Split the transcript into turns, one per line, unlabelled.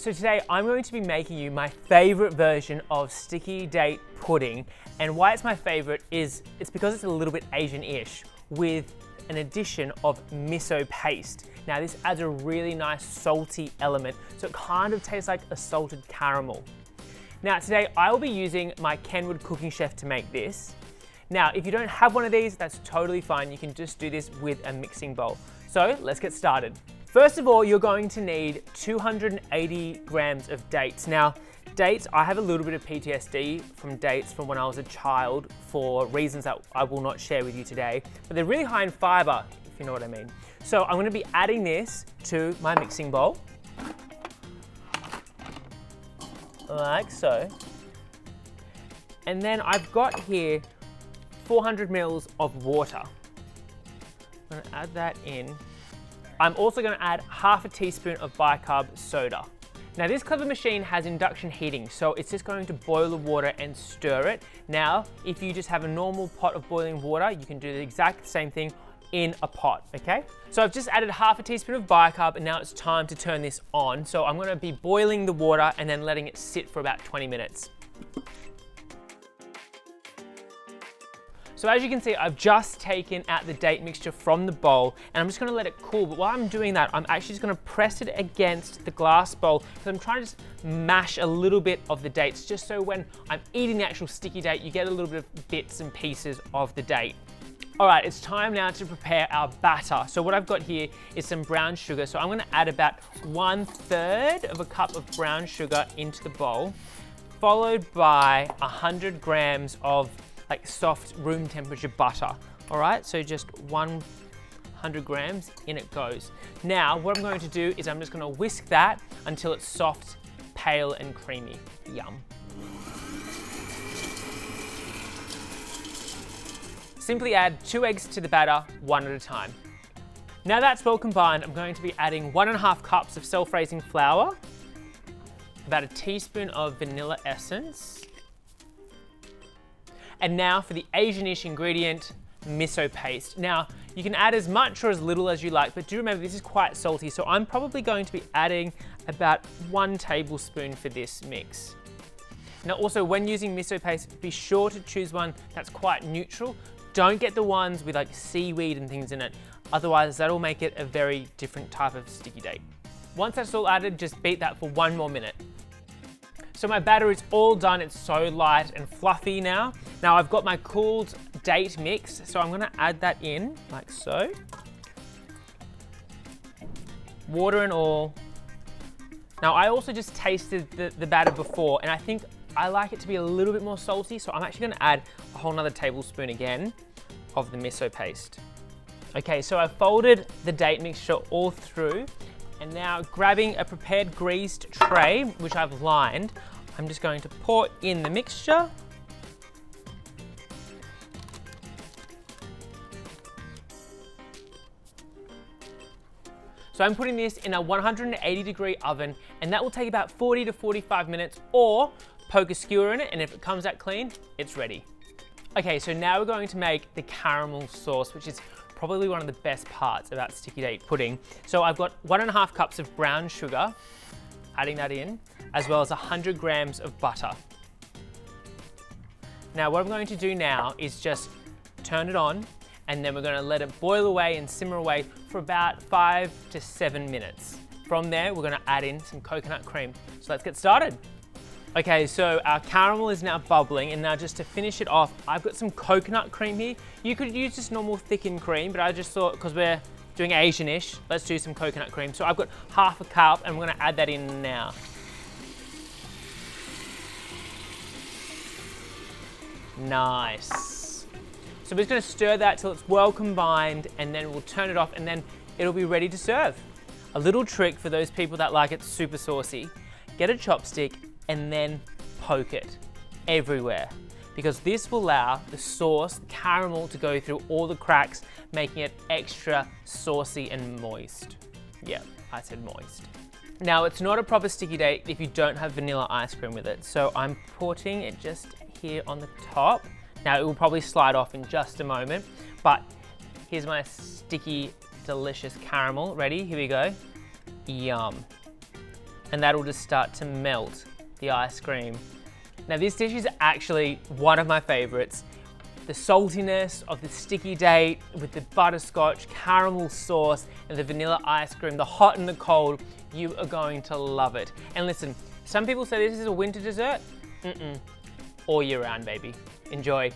So today I'm going to be making you my favorite version of sticky date pudding. And why it's my favorite is it's because it's a little bit Asian-ish with an addition of miso paste. Now this adds a really nice salty element, so it kind of tastes like a salted caramel. Now today I will be using my Kenwood cooking chef to make this. Now if you don't have one of these, that's totally fine. You can just do this with a mixing bowl. So let's get started. First of all, you're going to need 280 grams of dates. Now, dates, I have a little bit of PTSD from dates from when I was a child for reasons that I will not share with you today, but they're really high in fiber, if you know what I mean. So I'm going to be adding this to my mixing bowl, like so. And then I've got here 400 mils of water. I'm going to add that in. I'm also going to add half a teaspoon of bicarb soda. Now this clever machine has induction heating, so it's just going to boil the water and stir it. Now, if you just have a normal pot of boiling water, you can do the exact same thing in a pot, okay? So I've just added half a teaspoon of bicarb and now it's time to turn this on. So I'm going to be boiling the water and then letting it sit for about 20 minutes. So as you can see, I've just taken out the date mixture from the bowl and I'm just gonna let it cool. But while I'm doing that, I'm actually just gonna press it against the glass bowl because I'm trying to just mash a little bit of the dates just so when I'm eating the actual sticky date, you get a little bit of bits and pieces of the date. All right, it's time now to prepare our batter. So what I've got here is some brown sugar. So I'm gonna add about 1/3 of a cup of brown sugar into the bowl, followed by 100 grams of like soft room temperature butter. All right, so just 100 grams, in it goes. Now, what I'm going to do is I'm just gonna whisk that until it's soft, pale, and creamy. Yum. Simply add 2 eggs to the batter, one at a time. Now that's well combined, I'm going to be adding 1.5 cups of self-raising flour, about a teaspoon of vanilla essence, and now for the Asian-ish ingredient, miso paste. Now, you can add as much or as little as you like, but do remember this is quite salty, so I'm probably going to be adding about 1 tablespoon for this mix. Now also, when using miso paste, be sure to choose one that's quite neutral. Don't get the ones with like seaweed and things in it, otherwise that'll make it a very different type of sticky date. Once that's all added, just beat that for 1 more minute. So my batter is all done, it's so light and fluffy now. Now I've got my cooled date mix, so I'm gonna add that in, like so. Water and all. Now I also just tasted the batter before, and I think I like it to be a little bit more salty, so I'm actually gonna add a whole nother tablespoon again of the miso paste. Okay, so I've folded the date mixture all through, and now grabbing a prepared greased tray, which I've lined, I'm just going to pour in the mixture. So I'm putting this in a 180-degree oven, and that will take about 40 to 45 minutes, or poke a skewer in it, and if it comes out clean, it's ready. Okay, so now we're going to make the caramel sauce, which is probably one of the best parts about sticky date pudding. So I've got 1.5 cups of brown sugar, adding that in, as well as 100 grams of butter. Now what I'm going to do now is just turn it on, and then we're going to let it boil away and simmer away for about 5 to 7 minutes. From there, we're going to add in some coconut cream. So let's get started. Okay, so our caramel is now bubbling, and now just to finish it off, I've got some coconut cream here. You could use just normal thickened cream, but I just thought, because we're doing Asian-ish, let's do some coconut cream. So I've got half a cup, and we're gonna add that in now. Nice. So we're just gonna stir that till it's well combined, and then we'll turn it off, and then it'll be ready to serve. A little trick for those people that like it super saucy, get a chopstick, and then poke it everywhere, because this will allow the sauce, the caramel, to go through all the cracks, making it extra saucy and moist. Yeah, I said moist. Now, it's not a proper sticky date if you don't have vanilla ice cream with it, so I'm putting it just here on the top. Now, it will probably slide off in just a moment, but here's my sticky, delicious caramel. Ready? Here we go. Yum. and that'll just start to melt the ice cream. Now this dish is actually one of my favorites. The saltiness of the sticky date with the butterscotch, caramel sauce, and the vanilla ice cream, the hot and the cold, you are going to love it. And listen, some people say this is a winter dessert. All year round, baby. Enjoy.